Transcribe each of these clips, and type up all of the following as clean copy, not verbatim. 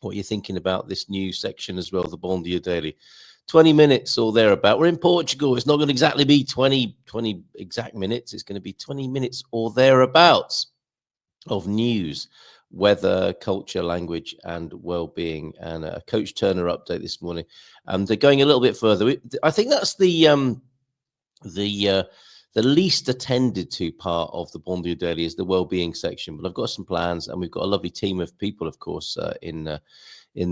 what you're thinking about this new section as well, the Bom Dia Daily. 20 minutes or thereabout. We're in Portugal. It's not going to exactly be 20 exact minutes. It's going to be 20 minutes or thereabouts of news, weather, culture, language, and well-being. And a Coach Turner update this morning. They're going a little bit further. I think that's the least attended to part of the Bom Dia Daily is the well-being section. But I've got some plans, and we've got a lovely team of people, of course, in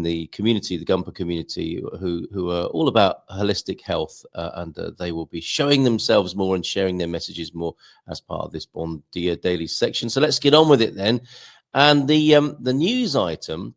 the community, the Gumper community, who are all about holistic health, and they will be showing themselves more and sharing their messages more as part of this Bom Dia Daily section. So let's get on with it then. And the news item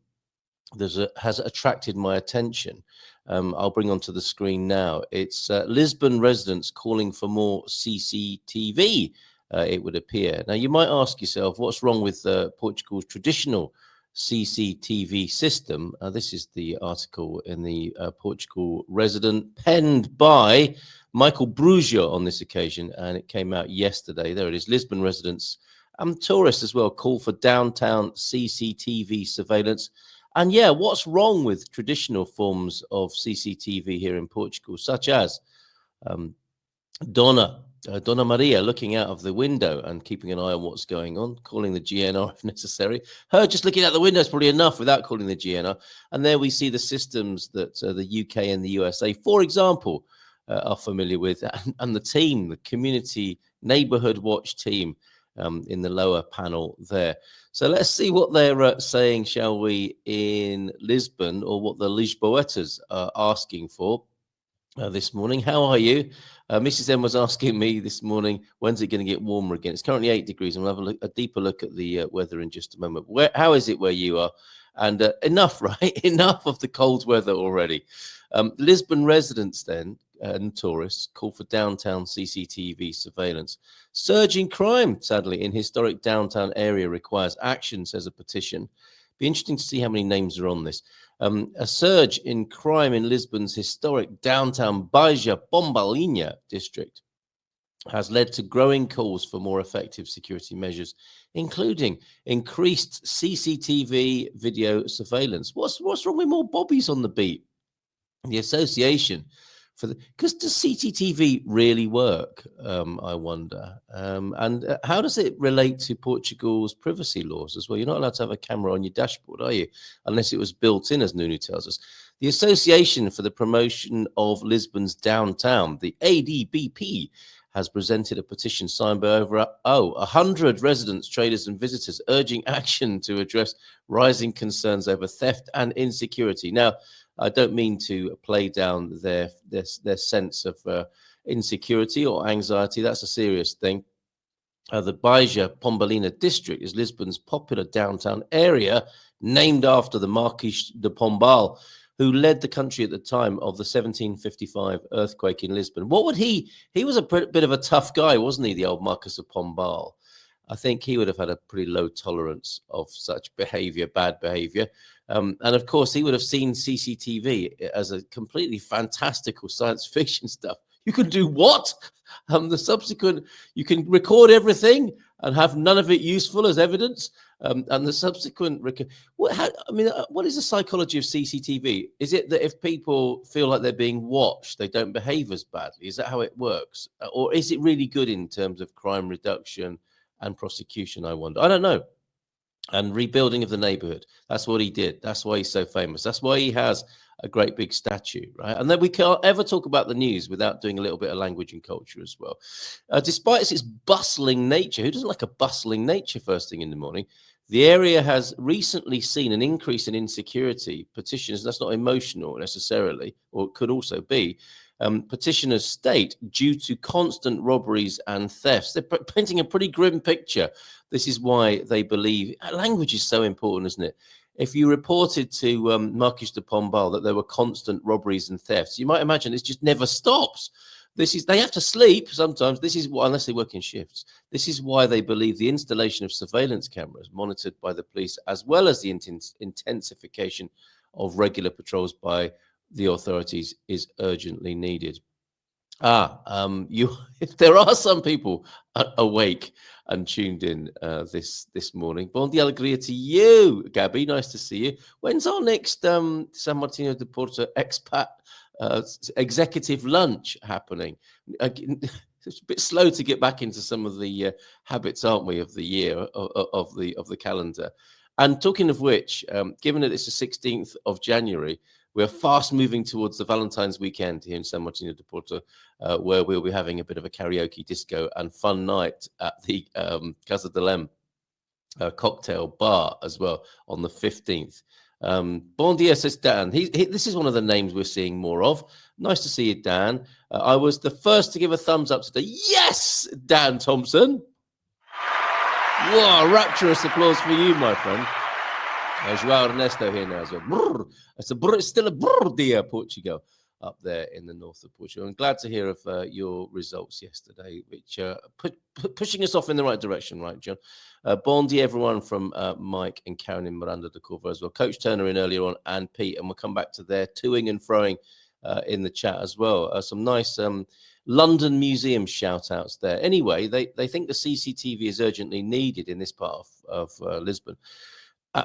has attracted my attention. I'll bring onto the screen now. It's Lisbon residents calling for more CCTV, it would appear. Now, you might ask yourself, what's wrong with Portugal's traditional CCTV system? This is the article in the Portugal Resident, penned by Michael Brugia on this occasion, and it came out yesterday. There it is. Lisbon residents and tourists as well call for downtown CCTV surveillance. And yeah, what's wrong with traditional forms of CCTV here in Portugal, such as Donna Maria looking out of the window and keeping an eye on what's going on, calling the GNR if necessary. Her just looking out the window is probably enough without calling the GNR. And there we see the systems that the UK and the USA, for example, are familiar with, and the team, the community neighborhood watch team in the lower panel there. So let's see what they're saying, shall we, in Lisbon, or what the Lisboetas are asking for. This morning. How are you? Mrs. M was asking me this morning, when's it going to get warmer again? It's currently 8 degrees, and we'll have a deeper look at the weather in just a moment. How is it where you are? And enough, right? Enough of the cold weather already. Lisbon residents then and tourists call for downtown CCTV surveillance. Surging crime, sadly, in historic downtown area requires action, says a petition. Be interesting to see how many names are on this. A surge in crime in Lisbon's historic downtown Baía Pombalinha district has led to growing calls for more effective security measures, including increased CCTV video surveillance. What's wrong with more bobbies on the beat? The association for because does CCTV really work? I wonder. And how does it relate to Portugal's privacy laws as well? You're not allowed to have a camera on your dashboard, are you? Unless it was built in, as Nuno tells us. The Association for the Promotion of Lisbon's Downtown, the ADBP, has presented a petition signed by over 100 residents, traders, and visitors, urging action to address rising concerns over theft and insecurity. Now, I don't mean to play down their sense of insecurity or anxiety. That's a serious thing. The Baía Pombalina district is Lisbon's popular downtown area, named after the Marquis de Pombal, who led the country at the time of the 1755 earthquake in Lisbon. What would he was a bit of a tough guy, wasn't he, the old Marquis of Pombal? I think he would have had a pretty low tolerance of such behavior, bad behavior. And of course, he would have seen CCTV as a completely fantastical science fiction stuff. You can do what? You can record everything and have none of it useful as evidence. And the subsequent, what is the psychology of CCTV? Is it that if people feel like they're being watched, they don't behave as badly? Is that how it works? Or is it really good in terms of crime reduction and prosecution? I wonder. I don't know. And rebuilding of the neighborhood. That's what he did. That's why he's so famous. That's why he has a great big statue, right? And then we can't ever talk about the news without doing a little bit of language and culture as well. Despite its bustling nature, who doesn't like a bustling nature first thing in the morning? The area has recently seen an increase in insecurity. Petitions, that's not emotional necessarily, or it could also be. Petitioners state due to constant robberies and thefts. They're painting a pretty grim picture. This is why they believe language is so important, isn't it? If you reported to Marquis de Pombal that there were constant robberies and thefts, you might imagine it just never stops. They have to sleep sometimes. This is why, unless they work in shifts. This is why they believe the installation of surveillance cameras monitored by the police, as well as the intensification of regular patrols by the authorities, is urgently needed. You. If there are some people awake and tuned in this morning, bon dia alegria to you, Gabby. Nice to see you. When's our next San Martino de Porto expat executive lunch happening? It's a bit slow to get back into some of the habits, aren't we, of the year of the calendar. And talking of which, given that it's the 16th of January, we're fast moving towards the Valentine's weekend here in San Martino de Porto, where we'll be having a bit of a karaoke, disco, and fun night at the Casa de Lem cocktail bar as well on the 15th. Bon dia, says Dan. This is one of the names we're seeing more of. Nice to see you, Dan. I was the first to give a thumbs up today. Yes, Dan Thompson. Wow, rapturous applause for you, my friend. João Ernesto here now as well. It's still a brr dia, Portugal, up there in the north of Portugal. I'm glad to hear of your results yesterday, which pushing us off in the right direction, right, John? Bon dia, everyone, from Mike and Karen in Miranda de Corvo as well. Coach Turner in earlier on, and Pete, and we'll come back to their toing and froing in the chat as well. Some nice London Museum shout-outs there. Anyway, they think the CCTV is urgently needed in this part of Lisbon.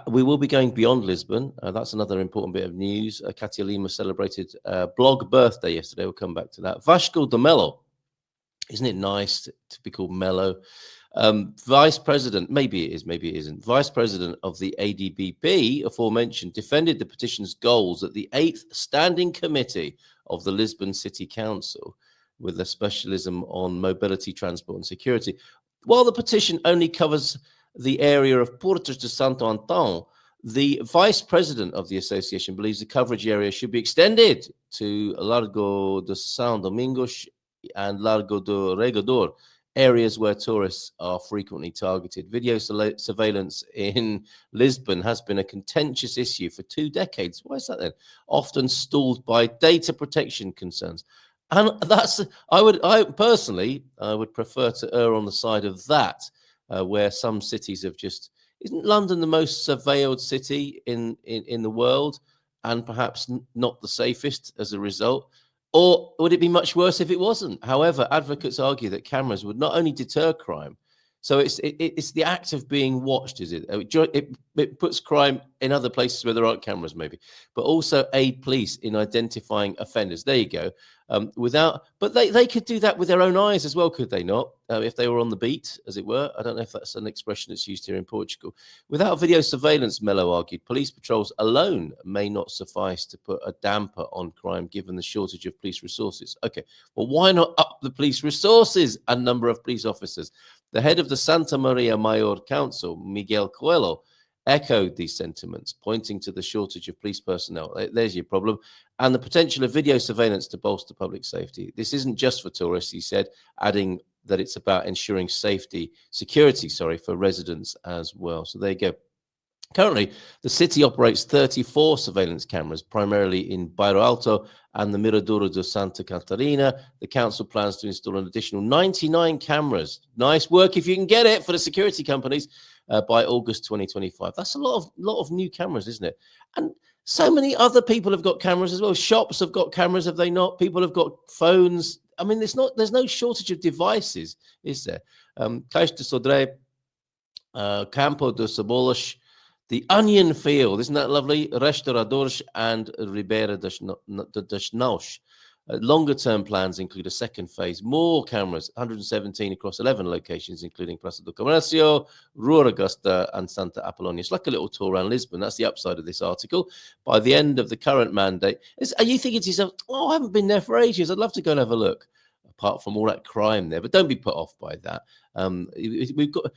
We will be going beyond Lisbon. That's another important bit of news. Katia Lima celebrated blog birthday yesterday. We'll come back to that. Vasco de Mello. Isn't it nice to be called Mello? Vice President, maybe it is, maybe it isn't. Vice President of the ADBP, aforementioned, defended the petition's goals at the 8th Standing Committee of the Lisbon City Council with a specialism on mobility, transport and security. While the petition only covers the area of Portas de Santo Antão, the vice president of the association believes the coverage area should be extended to Largo de São Domingos and Largo do Regador, areas where tourists are frequently targeted. Video surveillance in Lisbon has been a contentious issue for 2 decades. Why is that then? Often stalled by data protection concerns. And I personally would prefer to err on the side of that. Where some cities have just... Isn't London the most surveilled city in the world, and perhaps not the safest as a result? Or would it be much worse if it wasn't? However, advocates argue that cameras would not only deter crime, so it's the act of being watched, is it? It puts crime in other places where there aren't cameras, maybe, but also aid police in identifying offenders. There you go. But they could do that with their own eyes as well, could they not? If they were on the beat, as it were. I don't know if that's an expression that's used here in Portugal. Without video surveillance, Mello argued, police patrols alone may not suffice to put a damper on crime, given the shortage of police resources. Okay, well, why not up the police resources and number of police officers? The head of the Santa Maria Mayor Council, Miguel Coelho, echoed these sentiments, pointing to the shortage of police personnel. There's your problem. And the potential of video surveillance to bolster public safety. This isn't just for tourists, he said, adding that it's about ensuring security for residents as well. So there you go. Currently, the city operates 34 surveillance cameras, primarily in Bairro Alto and the Miradouro de Santa Catarina. The council plans to install an additional 99 cameras. Nice work if you can get it for the security companies by August 2025. That's a lot of new cameras, isn't it? And so many other people have got cameras as well. Shops have got cameras, have they not? People have got phones. I mean, there's no shortage of devices, is there? Caixa de Sodré, Campo de Cebolas, the Onion Field, isn't that lovely? Restauradores and Ribeira das Naus. Longer-term plans include a second phase, more cameras, 117 across 11 locations, including Praça do Comércio, Rua Augusta, and Santa Apollonia. It's like a little tour around Lisbon. That's the upside of this article. By the end of the current mandate, are you thinking to yourself, oh, I haven't been there for ages. I'd love to go and have a look, apart from all that crime there. But don't be put off by that. We've got...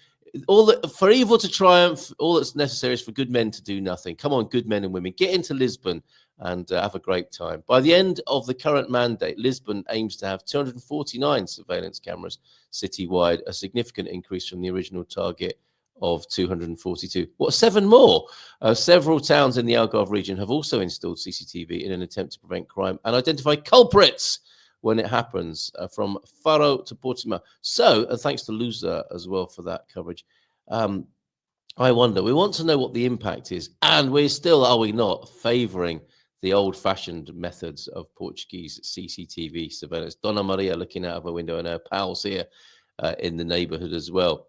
for evil to triumph, all that's necessary is for good men to do nothing. Come on, good men and women, get into Lisbon and have a great time. By the end of the current mandate, Lisbon aims to have 249 surveillance cameras citywide, a significant increase from the original target of 242. What, 7 more? Several towns in the Algarve region have also installed CCTV in an attempt to prevent crime and identify culprits when it happens, from Faro to Portimao. So, thanks to Luza as well for that coverage. I wonder, we want to know what the impact is, and we're still, are we not, favouring the old-fashioned methods of Portuguese CCTV surveillance. Donna Maria looking out of her window, and her pals here in the neighborhood as well.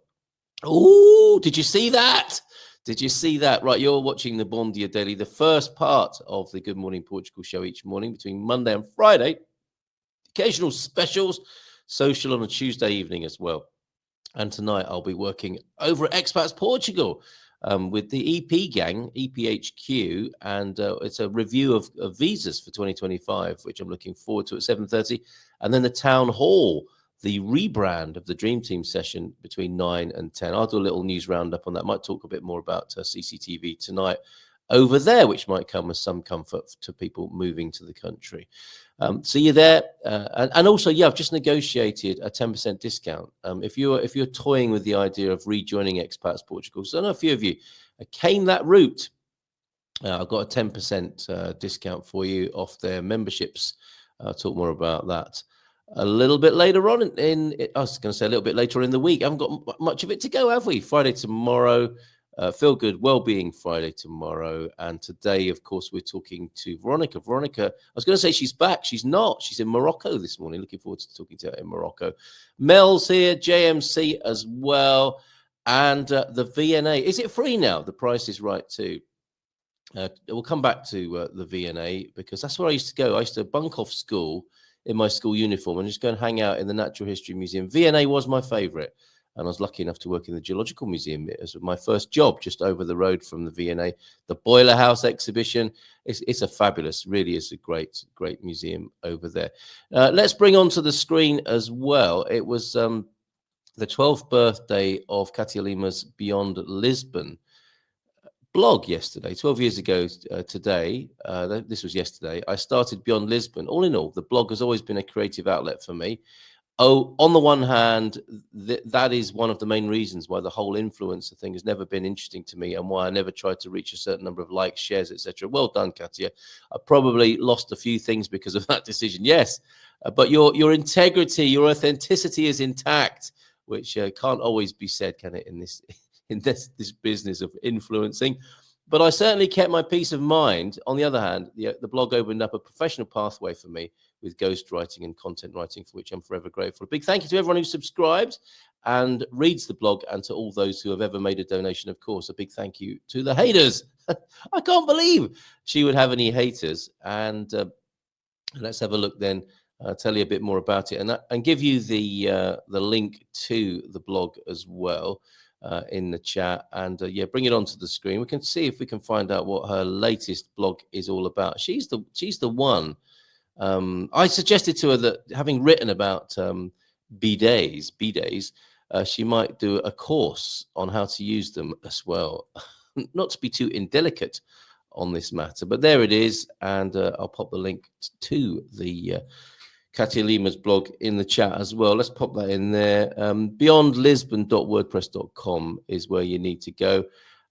Oh, did you see that? Did you see that? Right, you're watching the Bom Dia Daily, the first part of the Good Morning Portugal show each morning between Monday and Friday. Occasional specials, social on a Tuesday evening as well. And tonight I'll be working over at Expats Portugal with the EP gang, EPHQ, and it's a review of visas for 2025, which I'm looking forward to at 7:30. And then the town hall, the rebrand of the Dream Team session between 9 and 10. I'll do a little news roundup on that. Might talk a bit more about CCTV tonight over there, which might come as some comfort to people moving to the country. See you there, and also, yeah, I've just negotiated a 10% discount. If you're toying with the idea of rejoining Expats Portugal, so I know a few of you came that route. I've got a 10% discount for you off their memberships. I'll talk more about that a little bit later on. I was going to say a little bit later in the week. I haven't got much of it to go, have we? Friday tomorrow. Feel Good Wellbeing Friday tomorrow. And today, of course, we're talking to Veronica. Veronica, I was going to say she's back. She's not. She's in Morocco this morning. Looking forward to talking to her in Morocco. Mel's here, JMC as well. And the VNA. Is it free now? The price is right too. We'll come back to the VNA because that's where I used to go. I used to bunk off school in my school uniform and just go and hang out in the Natural History Museum. VNA was my favorite. And I was lucky enough to work in the Geological Museum as my first job, just over the road from the VNA. The Boiler House exhibition, it's a fabulous, really is a great museum over there. Let's bring onto the screen as well. It was the 12th birthday of Katia Lima's Beyond Lisbon blog yesterday, 12 years ago today. This was yesterday. I started Beyond Lisbon. All in all, the blog has always been a creative outlet for me. Oh, on the one hand, that is one of the main reasons why the whole influencer thing has never been interesting to me and why I never tried to reach a certain number of likes, shares, etc. Well done, Katia. I probably lost a few things because of that decision. Yes, but your integrity, your authenticity is intact, which can't always be said, can it, in this business of influencing? But I certainly kept my peace of mind. On the other hand, the blog opened up a professional pathway for me with ghostwriting and content writing, for which I'm forever grateful. A big thank you to everyone who subscribes and reads the blog, and to all those who have ever made a donation, of course. A big thank you to the haters. I can't believe she would have any haters. And let's have a look then. Tell you a bit more about it, and give you the link to the blog as well. In the chat, and yeah, bring it onto the screen. We can see if we can find out what her latest blog is all about. She's the one. I suggested to her that, having written about bidets, she might do a course on how to use them as well. Not to be too indelicate on this matter, but there it is, and I'll pop the link to the Katia Lima's blog in the chat as well. Let's pop that in there. Beyondlisbon.wordpress.com is where you need to go.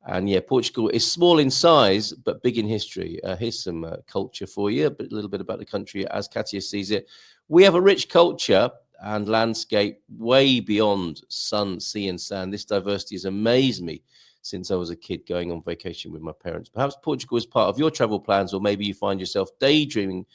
And yeah, Portugal is small in size, but big in history. Here's some culture for you, a little bit about the country as Katia sees it. We have a rich culture and landscape way beyond sun, sea, and sand. This diversity has amazed me since I was a kid going on vacation with my parents. Perhaps Portugal is part of your travel plans, or maybe you find yourself daydreaming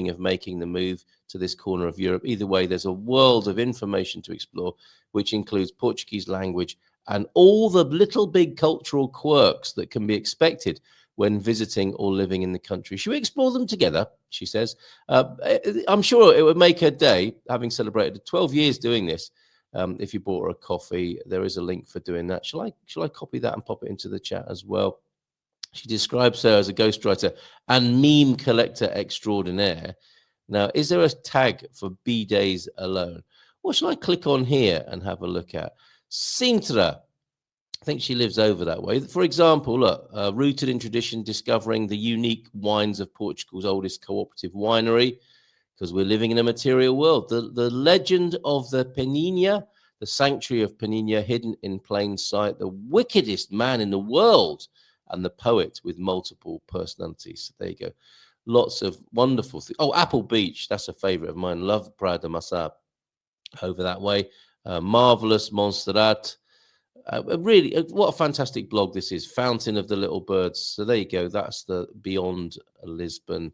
of making the move to this corner of Europe. Either way, there's a world of information to explore, which includes Portuguese language and all the little big cultural quirks that can be expected when visiting or living in the country. Should we explore them together? She says. I'm sure it would make her day, having celebrated 12 years doing this. If you bought her a coffee, there is a link for doing that. Shall I copy that and pop it into the chat as well? She describes her as a ghostwriter and meme collector extraordinaire. Now, is there a tag for B-Days alone? What shall I click on here and have a look at? Sintra. I think she lives over that way. For example, look, rooted in tradition, discovering the unique wines of Portugal's oldest cooperative winery, because we're living in a material world. The legend of the Peninha, the sanctuary of Peninha, hidden in plain sight, the wickedest man in the world, and the poet with multiple personalities. So there you go. Lots of wonderful things. Oh, Apple Beach, that's a favorite of mine. Love Praia da Maçã over that way. Marvelous Montserrat. Really, what a fantastic blog this is. Fountain of the Little Birds. So there you go. That's the Beyond Lisbon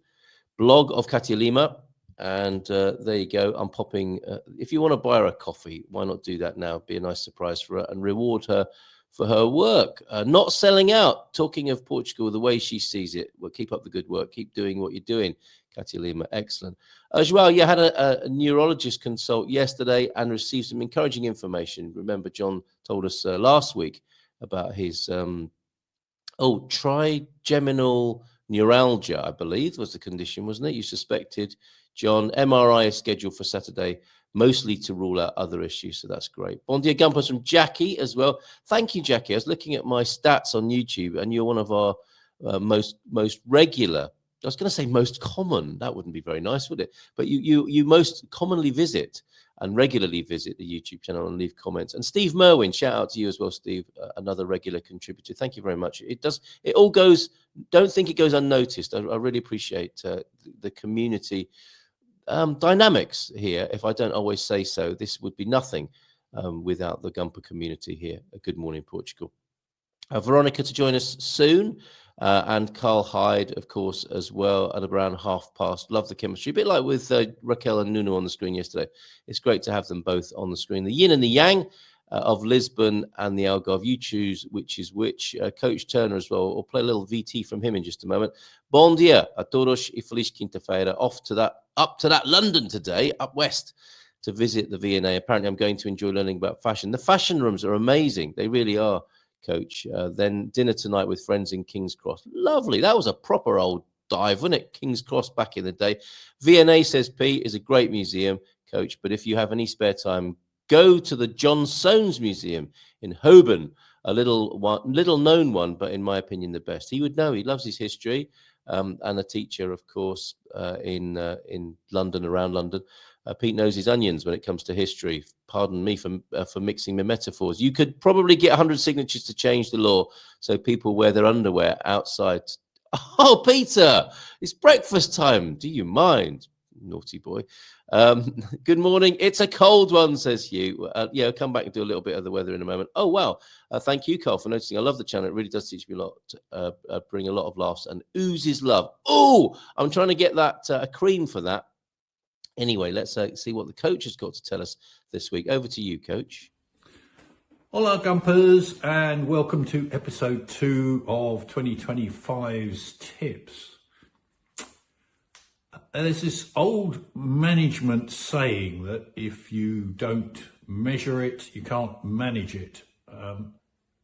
blog of Katia Lima. And there you go. I'm popping. If you want to buy her a coffee, why not do that now? Be a nice surprise for her and reward her for her work. Not selling out. Talking of Portugal, the way she sees it. Well, keep up the good work. Keep doing what you're doing, Katia Lima. Excellent. Joao, you had a neurologist consult yesterday and received some encouraging information. Remember, John told us last week about his trigeminal neuralgia, I believe was the condition, wasn't it? You suspected, John. MRI is scheduled for Saturday, mostly to rule out other issues. So that's great. Bon dia Gumpers from Jackie as well. Thank you, Jackie. I was looking at my stats on YouTube, and you're one of our most regular. I was going to say most common. That wouldn't be very nice, would it? But you most commonly visit and regularly visit the YouTube channel and leave comments. And Steve Merwin, shout out to you as well, Steve, another regular contributor. Thank you very much. It all goes, don't think it goes unnoticed. I really appreciate the community dynamics here. If I don't always say so, this would be nothing without the Gumper community here. Good morning, Portugal. Veronica to join us soon. And Carl Hyde, of course, as well, at around past. Love the chemistry. A bit like with Raquel and Nuno on the screen yesterday. It's great to have them both on the screen. The yin and the yang of Lisbon and the Algarve. You choose which is which. Coach Turner as well. We'll play a little VT from him in just a moment. Bom dia a todos e feliz quinta-feira. Up to that London today, up west, to visit the V&A. Apparently, I'm going to enjoy learning about fashion. The fashion rooms are amazing. They really are. Coach. Then dinner tonight with friends in King's Cross. Lovely. That was a proper old dive, wasn't it? King's Cross back in the day. V&A, says Pete, is a great museum, Coach. But if you have any spare time, go to the John Soanes Museum in Holborn. A little known one, but in my opinion, the best. He would know. He loves his history. And a teacher, of course, in London, around London. Pete knows his onions when it comes to history. Pardon me for mixing my metaphors. You could probably get 100 signatures to change the law so people wear their underwear outside. Oh, Peter, it's breakfast time. Do you mind? Naughty boy. Good morning. It's a cold one, says Hugh. Yeah, I'll come back and do a little bit of the weather in a moment. Oh, wow. Thank you, Carl, for noticing. I love the channel. It really does teach me a lot, bring a lot of laughs and oozes love. Oh, I'm trying to get that a cream for that. Anyway, let's see what the coach has got to tell us this week. Over to you, Coach. Hola, Gumpers, and welcome to episode 2 of 2025's tips. There's this old management saying that if you don't measure it, you can't manage it.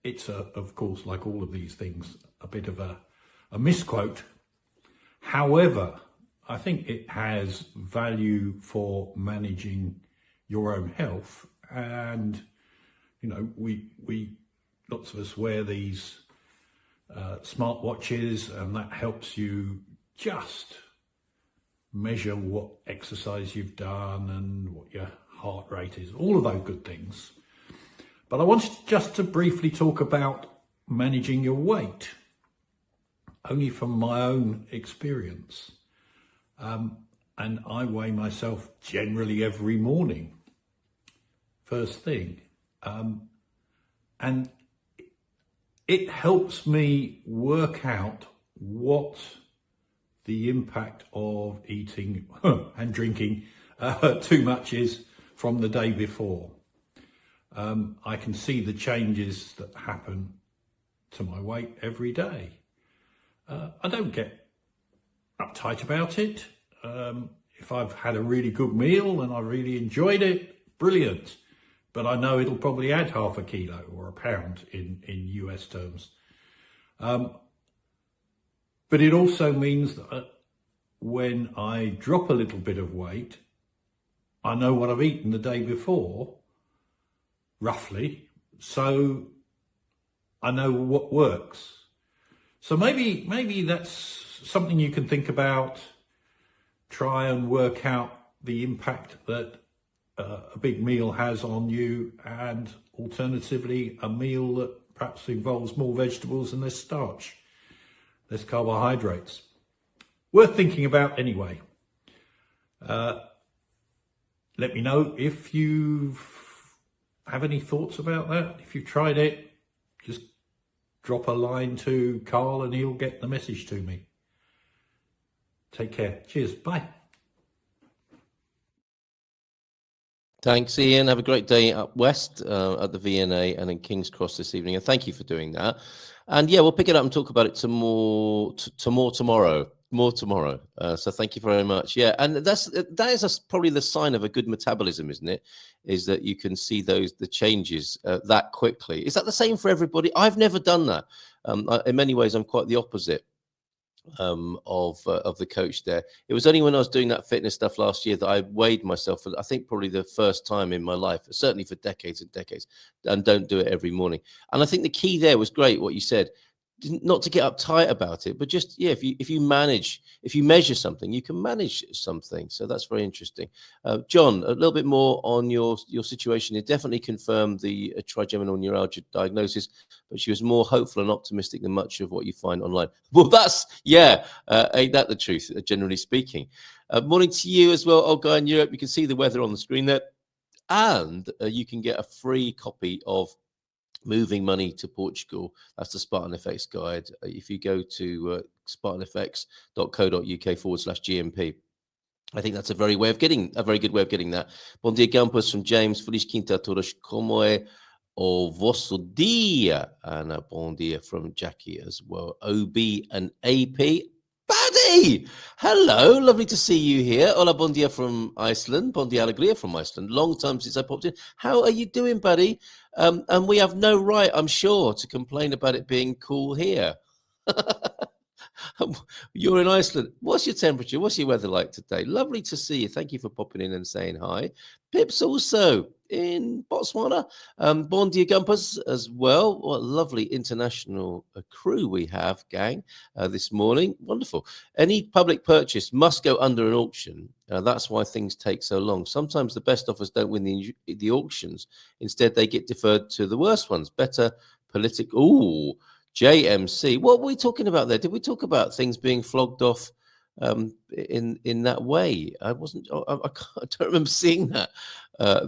It's, of course, like all of these things, a bit of a misquote. However, I think it has value for managing your own health. And, you know, we lots of us wear these smart watches, and that helps you just measure what exercise you've done and what your heart rate is, all of those good things. But I wanted just to briefly talk about managing your weight, only from my own experience. And I weigh myself generally every morning, first thing. And it helps me work out what the impact of eating and drinking too much is from the day before. I can see the changes that happen to my weight every day. I don't get uptight about it. If I've had a really good meal and I really enjoyed it, brilliant. But I know it'll probably add half a kilo or a pound in US terms. But it also means that when I drop a little bit of weight, I know what I've eaten the day before, roughly, so I know what works. So maybe that's something you can think about. Try and work out the impact that a big meal has on you, and alternatively a meal that perhaps involves more vegetables and less starch, less carbohydrates. Worth thinking about anyway. Let me know if you have any thoughts about that, if you've tried it, just drop a line to Carl and he'll get the message to me. Take care. Cheers. Bye. Thanks, Ian. Have a great day up west at the VNA and in King's Cross this evening. And thank you for doing that. And yeah, we'll pick it up and talk about it more tomorrow. More tomorrow. So thank you very much. Yeah, and that is probably the sign of a good metabolism, isn't it? Is that you can see the changes that quickly. Is that the same for everybody? I've never done that. In many ways, I'm quite the opposite of the coach there. It was only when I was doing that fitness stuff last year that I weighed myself for, I think, probably the first time in my life, certainly for decades and decades, and don't do it every morning. And I think the key there was great, what you said, not to get uptight about it, but just, yeah, if you measure something, you can manage something. So that's very interesting. John, a little bit more on your situation. It definitely confirmed the trigeminal neuralgia diagnosis, but she was more hopeful and optimistic than much of what you find online. Well, ain't that the truth, generally speaking. Morning to you as well, old guy in Europe. You can see the weather on the screen there, and you can get a free copy of Moving Money to Portugal. That's the Spartan FX guide. If you go to spartanfx.co.uk/GMP, I think that's a very good way of getting that. Bom dia, Campus, from James. Feliz quinta a todos. Como é o vosso dia? And a bom dia from Jackie as well. OB and AP. Paddy! Hello, lovely to see you here. Hola, bon dia from Iceland. Bon dia, alegria from Iceland. Long time since I popped in. How are you doing, buddy? And we have no right, I'm sure, to complain about it being cool here. You're in Iceland. What's your temperature? What's your weather like today? Lovely to see you. Thank you for popping in and saying hi. Pip's also in Botswana. Bon dia, Gumpers, as well. What a lovely international crew we have, gang, this morning. Wonderful. Any public purchase must go under an auction. That's why things take so long. Sometimes the best offers don't win the auctions. Instead, they get deferred to the worst ones. Better political... Ooh, JMC. What were we talking about there? Did we talk about things being flogged off in that way? I don't remember seeing that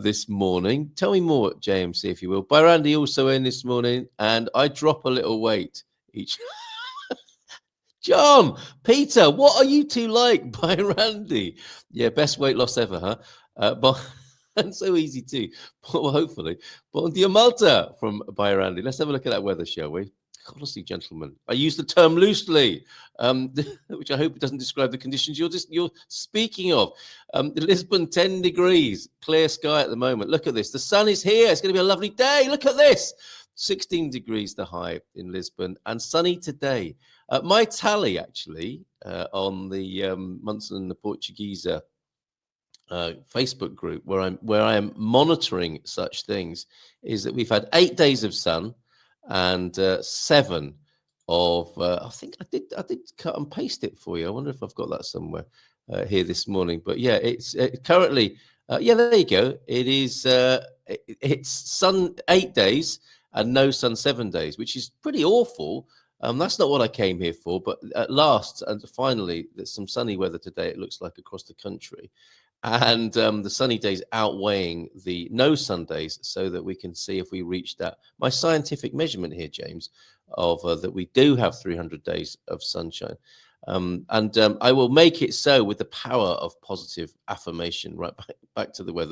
this morning. Tell me more, JMC, if you will. Randy also in this morning, and I drop a little weight each. John, Peter, what are you two like? By Randy. Yeah, best weight loss ever, huh? But and so easy too. Well, hopefully. Bon dia, Malta from by Randy. Let's have a look at that weather, shall we? Honestly, gentlemen, I use the term loosely, which I hope doesn't describe the conditions you're speaking of. Lisbon, 10 degrees, clear sky at the moment. Look at this. The sun is here. It's going to be a lovely day. Look at this. 16 degrees the high in Lisbon and sunny today. My tally, actually, on the Munson and the Portuguese Facebook group where I am monitoring such things is that we've had 8 days of sun and 7 of I think I did cut and paste it for you. I wonder if I've got that somewhere here this morning. But yeah, it's currently yeah, there you go. It is it's sun 8 days and no sun 7 days, which is pretty awful. That's not what I came here for, but at last and finally, there's some sunny weather today. It looks like across the country, and the sunny days outweighing the no sun days, so that we can see if we reach that. My scientific measurement here, James, of that we do have 300 days of sunshine. I will make it so with the power of positive affirmation. Right back to the weather.